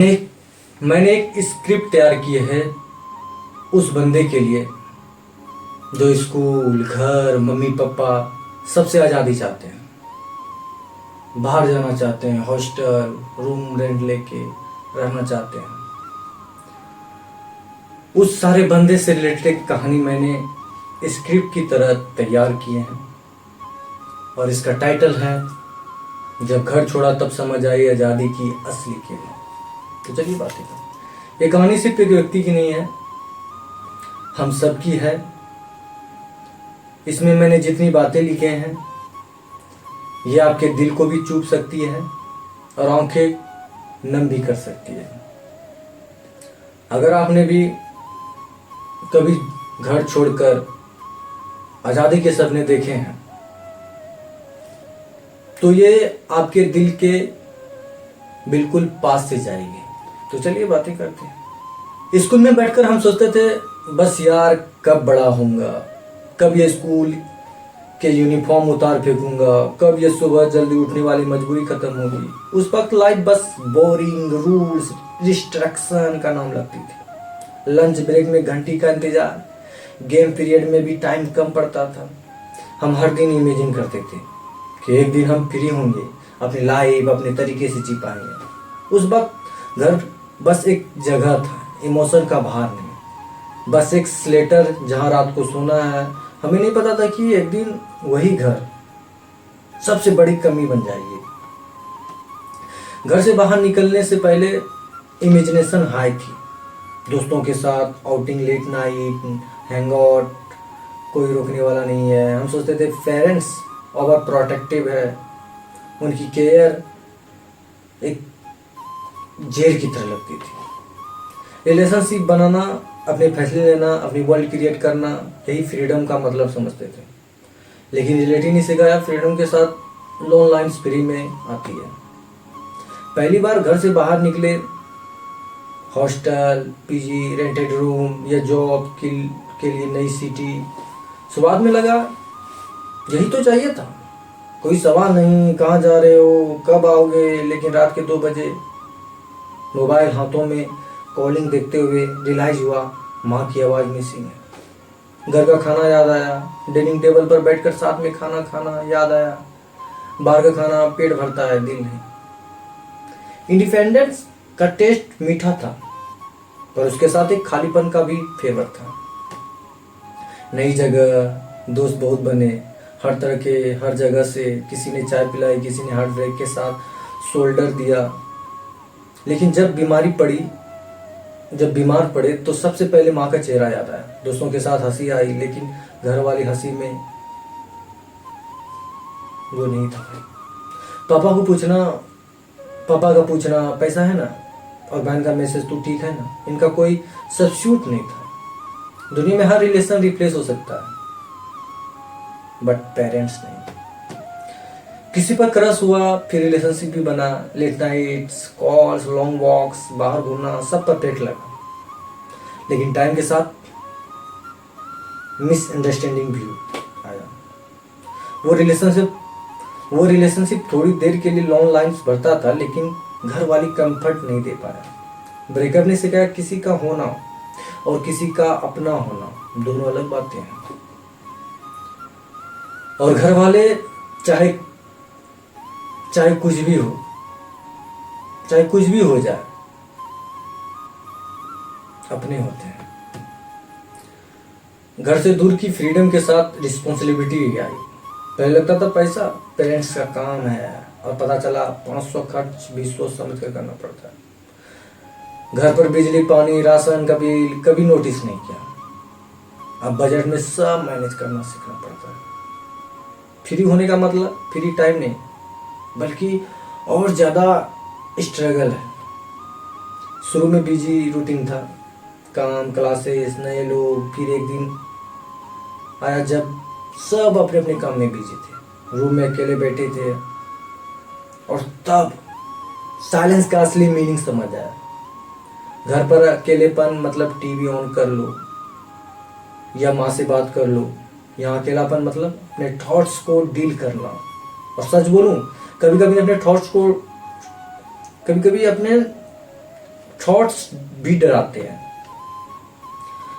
मैंने एक स्क्रिप्ट तैयार की है उस बंदे के लिए जो स्कूल, घर, मम्मी पापा सबसे आज़ादी चाहते हैं, बाहर जाना चाहते हैं, हॉस्टल रूम रेंट लेके रहना चाहते हैं। उस सारे बंदे से रिलेटेड एक कहानी मैंने स्क्रिप्ट की तरह तैयार किए हैं और इसका टाइटल है जब घर छोड़ा तब समझ आई आज़ादी की असली कीमत। तो चलिए बातें करें। ये कहानी सिर्फ एक व्यक्ति की नहीं है, हम सब की है। इसमें मैंने जितनी बातें लिखे हैं ये आपके दिल को भी चूप सकती है और आंखें नम भी कर सकती है। अगर आपने भी कभी घर छोड़कर आज़ादी के सपने देखे हैं तो ये आपके दिल के बिल्कुल पास से जाएगी। तो चलिए बातें करते हैं। स्कूल में बैठकर हम सोचते थे बस यार कब बड़ा होऊंगा, कब ये स्कूल के यूनिफॉर्म उतार फेंकूंगा, कब ये सुबह जल्दी उठने वाली मजबूरी खत्म होगी। उस वक्त लाइफ बस बोरिंग, रूल्स, रिस्ट्रिक्शन का नाम लगती थी। लंच ब्रेक में घंटी का इंतजार, गेम पीरियड में भी टाइम कम पड़ता था। हम हर दिन इमेजिन करते थे कि एक दिन हम फ्री होंगे, अपनी लाइफ अपने तरीके से जी पाएंगे। उस वक्त घर बस एक जगह था, इमोशन का भार नहीं, बस एक स्लेटर जहां रात को सोना है। हमें नहीं पता था कि एक दिन वही घर सबसे बड़ी कमी बन जाएगी। घर से बाहर निकलने से पहले इमेजिनेशन हाई थी, दोस्तों के साथ outing, late night, hang out, कोई रोकने वाला नहीं है। हम सोचते थे पेरेंट्स ओवर प्रोटेक्टिव है, उनकी केयर एक जेल की तरह लगती थी। रिलेशनशिप बनाना, अपने फैसले लेना, अपनी वर्ल्ड क्रिएट करना, यही फ्रीडम का मतलब समझते थे। लेकिन रियलिटी ने सिखाया फ्रीडम के साथ लोन लाइन्स फ्री में आती है। पहली बार घर से बाहर निकले, हॉस्टल, पीजी, रेंटेड रूम या जॉब के लिए नई सिटी, शुरुआत में लगा यही तो चाहिए था, कोई सवाल नहीं कहाँ जा रहे हो, कब आओगे। लेकिन रात के 2 बजे मोबाइल हाथों में, कॉलिंग देखते हुए रियलाइज हुआ माँ की आवाज़ मिसिंग है। घर का खाना याद आया, डाइनिंग टेबल पर बैठकर साथ में खाना खाना याद आया। बाहर का खाना पेट भरता है, दिल नहीं। इंडिपेंडेंस का टेस्ट मीठा था पर उसके साथ एक खालीपन का भी फेवर था। नई जगह, दोस्त बहुत बने, हर तरह के, हर जगह से। किसी ने चाय पिलाई, किसी ने हार्ट ब्रेक के साथ शोल्डर दिया। लेकिन जब बीमार पड़े तो सबसे पहले माँ का चेहरा याद आया। दोस्तों के साथ हंसी आई लेकिन घर वाली हंसी में वो नहीं था। पापा का पूछना पैसा है ना, और बहन का मैसेज तू ठीक है ना, इनका कोई सब्स्टिट्यूट नहीं था। दुनिया में हर रिलेशन रिप्लेस हो सकता है बट पेरेंट्स नहीं। किसी पर क्रश हुआ, फिर रिलेशनशिप भी बना। Late nights, calls, long walks, बाहर घूमना, सब परफेक्ट लगा। लेकिन टाइम के साथ मिसअंडरस्टैंडिंग भी आया। वो रिलेशनशिप थोड़ी देर के लिए लॉन्ग लाइन्स भरता था लेकिन घर वाली कंफर्ट नहीं दे पाया। ब्रेकअप ने सिखाया किसी का होना और किसी का अपना होना दोनों अलग बातें हैं। और घर वाले चाहे कुछ भी हो जाए, अपने होते हैं। घर से दूर की फ्रीडम के साथ रिस्पॉन्सिबिलिटी भी आई। पहले लगता था पैसा पेरेंट्स का काम है, और पता चला 500 खर्च भी सोच समझ कर करना पड़ता है। घर पर बिजली, पानी, राशन का बिल कभी नोटिस नहीं किया। अब बजट में सब मैनेज करना सीखना पड़ता है। फ्री होने का मतलब फ्री टाइम नहीं, बल्कि और ज़्यादा स्ट्रगल है। शुरू में बिजी रूटीन था, काम, क्लासेस, नए लोग। फिर एक दिन आया जब सब अपने अपने काम में बिजी थे, रूम में अकेले बैठे थे, और तब साइलेंस का असली मीनिंग समझ आया। घर पर अकेलेपन मतलब टीवी ऑन कर लो या माँ से बात कर लो। यहाँ अकेलापन मतलब अपने थॉट्स को डील करना। और सच बोलूं, कभी कभी अपने थॉट्स भी डराते हैं।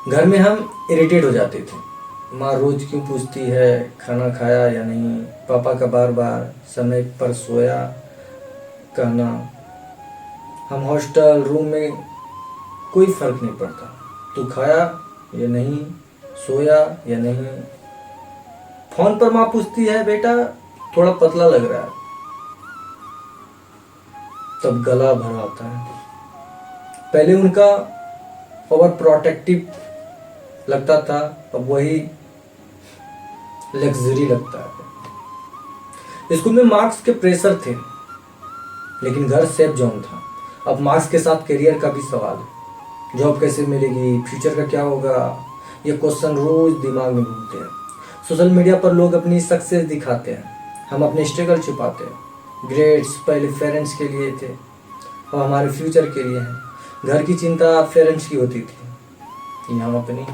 घर में हम इरिटेट हो जाते थे। माँ रोज क्यों पूछती है खाना खाया या नहीं, पापा का बार बार समय पर सोया कहना। हम हॉस्टल रूम में कोई फर्क नहीं पड़ता, तू खाया या नहीं, सोया या नहीं। फोन पर माँ पूछती है बेटा थोड़ा पतला लग रहा है, तब गला भर आता है। पहले उनका ओवर प्रोटेक्टिव लगता था, अब वही लग्जरी लगता है। स्कूल में मार्क्स के प्रेशर थे, लेकिन घर सेफ जोन था। अब मार्क्स के साथ करियर का भी सवाल है। जॉब कैसे मिलेगी, फ्यूचर का क्या होगा, ये क्वेश्चन रोज दिमाग में घूमते हैं। सोशल मीडिया पर लोग अपनी सक्सेस दिखाते हैं, हम अपने स्ट्रगल छुपाते हैं। ग्रेड्स पहले पेरेंट्स के लिए थे और हमारे फ्यूचर के लिए हैं। घर की चिंता पेरेंट्स की होती थी, ये हम अपनी।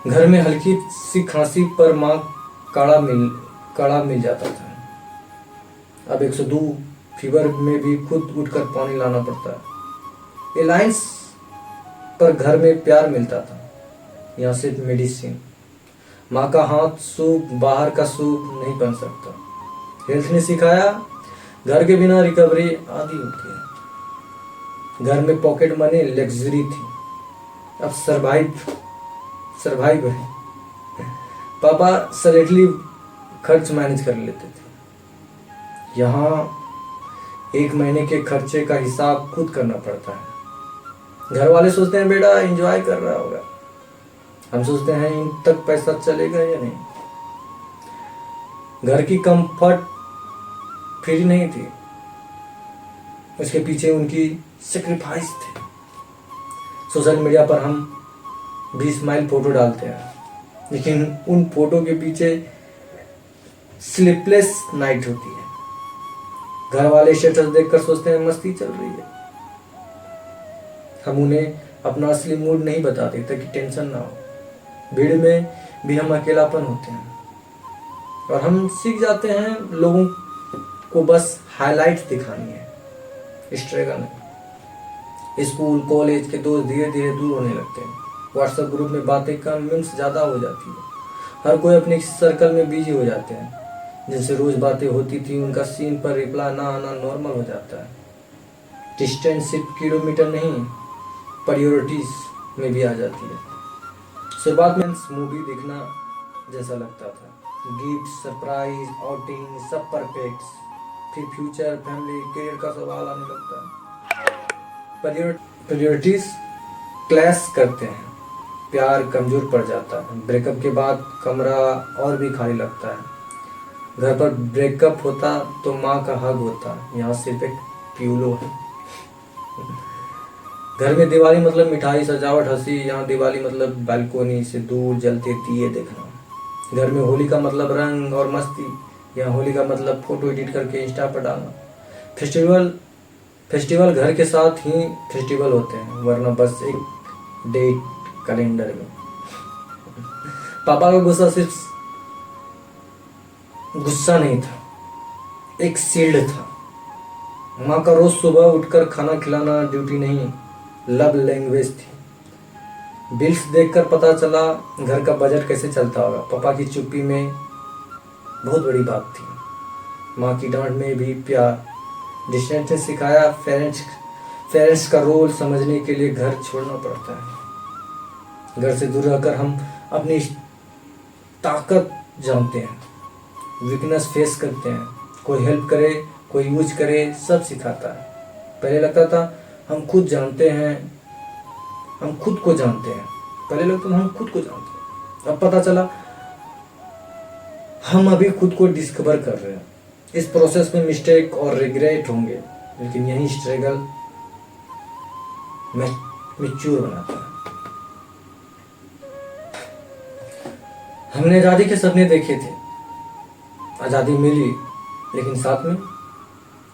घर में हल्की सी खांसी पर माँ काढ़ा मिल जाता था। अब 102 फीवर में भी खुद उठकर पानी लाना पड़ता है। एलायंस पर घर में प्यार मिलता था, यहाँ सिर्फ मेडिसिन। माँ का हाथ सूप बाहर का सूप नहीं बन सकता। हेल्थ ने सिखाया घर के बिना रिकवरी आधी होती है। घर में पॉकेट मनी लग्जरी थी, अब सरवाइव है। पापा सलेटली खर्च मैनेज कर लेते थे, यहाँ 1 महीने के खर्चे का हिसाब खुद करना पड़ता है। घर वाले सोचते हैं बेटा एंजॉय कर रहा होगा, हम सोचते हैं इन तक पैसा चलेगा या नहीं। घर की कंफर्ट फ्री नहीं थी, उसके पीछे उनकी सेक्रीफाइस थे। सोशल मीडिया पर हम भी स्माइल फोटो डालते हैं, लेकिन उन फोटो के पीछे स्लीपलेस नाइट होती है। घर वाले स्टेटस देखकर सोचते हैं मस्ती चल रही है, हम उन्हें अपना असली मूड नहीं बताते ताकि टेंशन ना हो। भीड़ में भी हम अकेलापन होते हैं और हम सीख जाते हैं लोगों को बस हाइलाइट्स दिखानी है, स्ट्रगल नहीं। स्कूल कॉलेज के दोस्त धीरे धीरे दूर होने लगते हैं। व्हाट्सएप ग्रुप में बातें कम, मीम्स ज़्यादा हो जाती है। हर कोई अपने सर्कल में बिजी हो जाते हैं। जिनसे रोज बातें होती थी उनका सीन पर रिप्लाई ना आना नॉर्मल हो जाता है। डिस्टेंस सिर्फ किलोमीटर नहीं, प्रायोरिटीज में भी आ जाती है। शुरुआत में मूवी देखना जैसा लगता था, गिफ्ट सरप्राइज आउटिंग सब परफेक्ट। फिर फ्यूचर फैमिली करियर का सवाल आने लगता है। प्रायोरिटीज क्लैश करते हैं, प्यार कमजोर पड़ जाता है। ब्रेकअप के बाद कमरा और भी खाली लगता है। घर पर ब्रेकअप होता तो माँ का हग होता, यहाँ सिर्फ एक प्यूलो है। घर में दिवाली मतलब मिठाई सजावट हंसी, यहाँ दिवाली मतलब बालकोनी से दूर जलते दिए देखना। घर में होली का मतलब रंग और मस्ती, यहाँ होली का मतलब फोटो एडिट करके इंस्टा पर डालना। फेस्टिवल घर के साथ ही फेस्टिवल होते हैं, वरना बस एक डेट कैलेंडर में। पापा का गुस्सा सिर्फ गुस्सा नहीं था, एक शील्ड था। माँ का रोज सुबह उठकर खाना खिलाना ड्यूटी नहीं, लव लैंग्वेज थी। बिल्स देखकर पता चला घर का बजट कैसे चलता होगा। पापा की चुप्पी में बहुत बड़ी बात थी। माँ की डांट में भी प्यार। डिस्टेंस ने सिखाया पेरेंट्स का रोल समझने के लिए घर छोड़ना पड़ता है। घर से दूर रहकर हम अपनी ताकत जानते हैं, वीकनेस फेस करते हैं। कोई हेल्प करे कोई यूज करे, सब सिखाता है। पहले लगता था हम खुद जानते हैं, हम खुद को जानते हैं। पहले लगता था हम खुद को जानते हैं, अब पता चला हम अभी खुद को डिस्कवर कर रहे हैं। इस प्रोसेस में मिस्टेक और रिग्रेट होंगे, लेकिन यही स्ट्रगल मैच्योर बनाता है। हमने आज़ादी के सपने देखे थे, आज़ादी मिली, लेकिन साथ में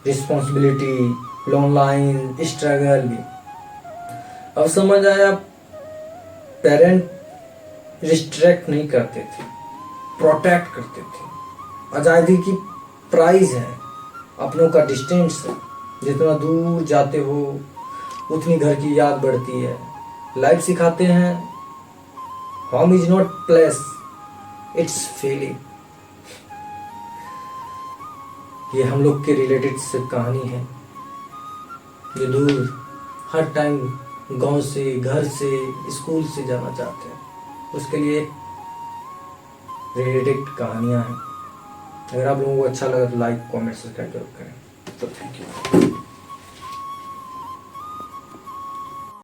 रिस्पॉन्सिबिलिटी, लॉन्ग लाइन, स्ट्रगल भी। अब समझ आया पेरेंट रिस्ट्रिक्ट नहीं करते थे, प्रोटेक्ट करते थे। आज़ादी की प्राइस है अपनों का डिस्टेंस है। जितना दूर जाते हो उतनी घर की याद बढ़ती है। लाइफ सिखाते हैं home is not place, it's feeling. ये हम लोग के रिलेटेड से कहानी है जो दूर हर टाइम गांव से, घर से, स्कूल से जाना चाहते हैं, उसके लिए रिलेटेड कहानियां हैं। अगर आप लोगों को अच्छा लगा तो लाइक, कमेंट, सब्सक्राइब जरूर करें। तो थैंक यू।